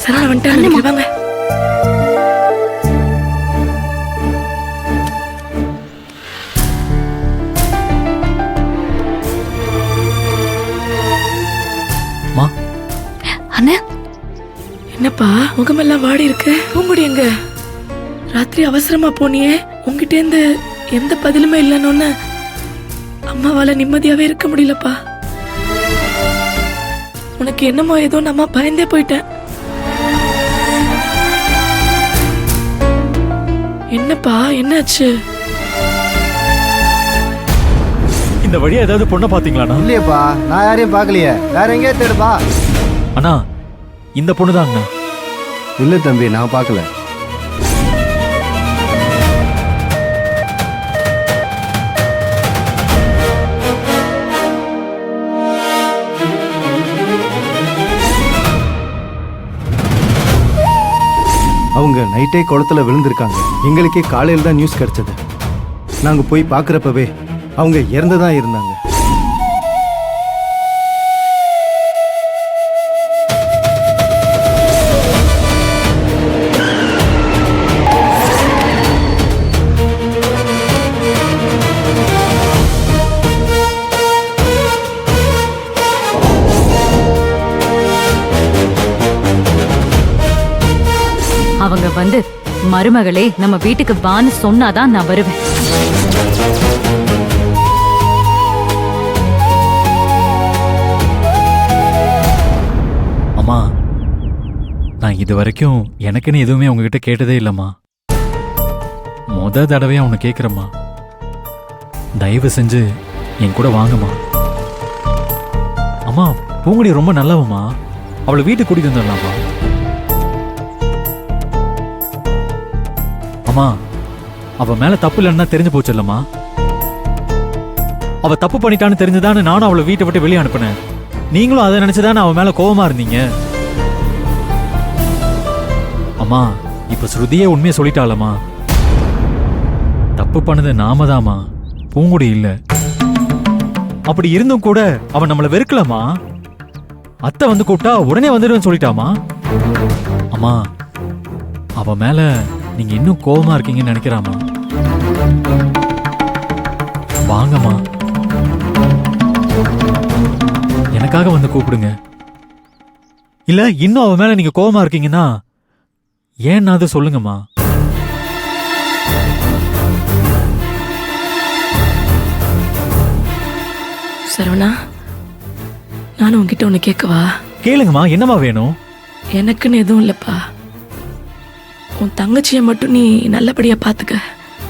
சரவணா வந்துட்டாங்க, வாங்க. அண்ணா, என்னப்பா முகமெல்லாம் வாடி இருக்கு? பூங்குடி எங்க? ராத்திரி அவசரமா போனியே, உங்ககிட்ட இருந்து எந்த பதிலுமே இல்லைன்னு அம்மாவால நிம்மதியாவே இருக்க முடியலப்பா. உனக்கு என்னமோ ஏதோ நம்ம பயந்தே போயிட்டேன். என்னப்பா என்னாச்சு? இந்த வழியா ஏதாவது பொண்ணை பாத்தீங்களா? இல்லையப்பா, நான் யாரையும் பார்க்கலையே. வேற எங்கேயே தேடுப்பா. அண்ணா, இந்த பொண்ணு தாங்கண்ணா. இல்ல தம்பி, நான் பார்க்கல. அவங்க நைட்டே குளத்துல விழுந்திருக்காங்க. எங்களுக்கே காலையில் தான் நியூஸ் கிடைச்சது. நாங்க போய் பார்க்கறப்பவே அவங்க இறந்துதான் இருந்தாங்க. அவங்க வந்து மருமகளே நம்ம வீட்டுக்கு வான்னு சொன்னாதான் நான் வருவேன். அம்மா, நான் இது வரைக்கும் எனக்குன்னு எதுவுமே உங்ககிட்ட கேட்டதே இல்லம்மா. முத தடவையா உன்னை கேட்கிறம்மா. தயவு செஞ்சு என் கூட வாங்கம்மா. அம்மா, பூங்குடி ரொம்ப நல்லவம்மா. அவளை வீட்டுக்கு கூட்டிட்டு வந்துடலாமா? அம்மா, அவ மேல தப்பு இல்லைன்னா தெரிஞ்சு போச்சு இல்லம்மா. அவ தப்பு பண்ணிட்டான்னு தெரிஞ்சுதானே நானும் அவளை வீட்டை விட்டு வெளியே அனுப்பினேன். நீங்களும் அதை நினைச்சுதானே அவ மேல கோவமா இருந்தீங்க. அம்மா, இப்ப ஸ்ருதியே உண்மையை சொல்லிட்டாளம்மா. தப்பு பண்ணது நாம தாமா, பூங்குடி இல்ல. அப்படி இருந்தும் கூட அவன் நம்மளை வெறுக்கலமா. அத்தை வந்து கூப்பிட்டா உடனே வந்துடுவேன்னு சொல்லிட்டாமா. அம்மா, அவ மேல நீங்க இன்னும் கோவமா இருக்கீங்கன்னு நினைக்கிறாமா. வாங்கம்மா, எனக்காக வந்து கூப்பிடுங்க. இல்ல இன்னும் அவ மேல நீங்க கோவமா இருக்கீங்கன்னா ஏன்னா அது சொல்லுங்கம்மா. சரவணா, நானும் உன்கிட்ட ஒண்ணு கேட்கவா? கேளுங்கம்மா, என்னம்மா வேணும்? எனக்குன்னு எதுவும் இல்லப்பா. உன் தங்கச்சியை மட்டும் நீ நல்லபடியா பாத்துக்க.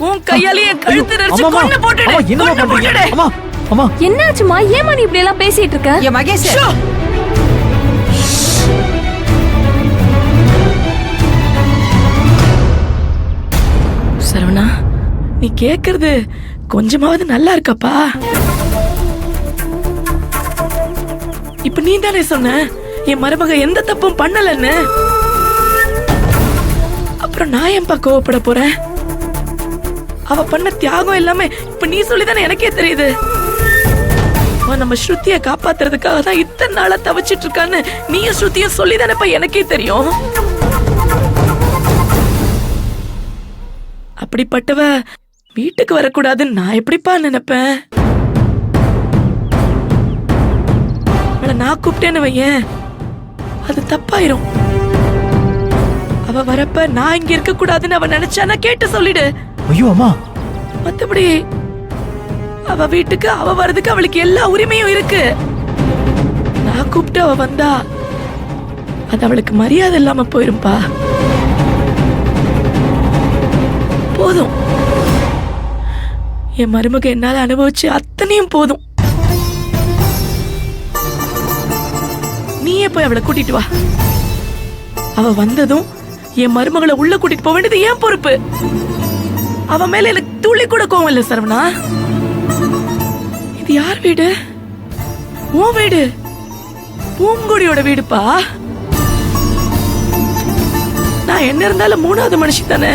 உன் கையாலேயே கழுத்து நெரிச்சு கொன்னு போட்டுடு. கொன்னு போட்டுடு. அம்மா, அம்மா, என்னாச்சுமா? ஏமா நீ இப்படி எல்லாம் பேசிட்டு இருக்க? ஏ மகேஷ், சரவணா, நீ கேக்குறது கொஞ்சமாவது நல்லா இருக்கப்பா. இப்ப நீ தானே சொன்ன என் மருமக எந்த தப்பும் பண்ணலன்னு. அப்புறம் நான் ஏன்பா கோவப்பட போறேன்? அவ பண்ண தியாகம் எல்லாமே இப்ப நீ சொல்லிதானே எனக்கே தெரியுது. நம்ம ஸ்ருதிய காப்பாத்துறதுக்காக தான் இத்தனை நாளா தவிச்சிட்டு இருக்கான்னு நீயும் ஸ்ருதியும் சொல்லிதானேப்பா எனக்கே தெரியும். அப்படிப்பட்டவ வீட்டுக்கு வரக்கூடாதுன்னு நான் எப்படிப்பா நினைப்பேன்? நான் கூப்பிட்டேன்னு வையேன், அது தப்பாயிரும். அவ வரப்ப நான் இங்க இருக்க கூடாதுன்னு அவ நினைச்சானா கேட்டு சொல்லிடு. ஐயோ அம்மா, மத்தபடி அவ வீட்டுக்கு அவ வரதுக்கு அவளுக்கு எல்லா உரிமையும் இருக்கு. நான் கூப்பிட்டு அவ வந்தா அது அவளுக்கு மரியாதை இல்லாம போயிரும்பா. போதும், என் மருமக என்னால அனுபவிச்சு அத்தனையும் போதும். நீயே போய் அவளை கூட்டிட்டு வா. அவ வந்ததும் என் மருமகளை உள்ள கூட்டிட்டு போக வேண்டியது ஏன் பொறுப்பு. அவ மேல எனக்கு துளி கூட கோவம் இல்ல சரவணா. இது யார் வீடு? உன் வீடு, பூங்குடியோட வீடுப்பா. நான் என்ன இருந்தாலும் மூணாவது மனுஷி தானே.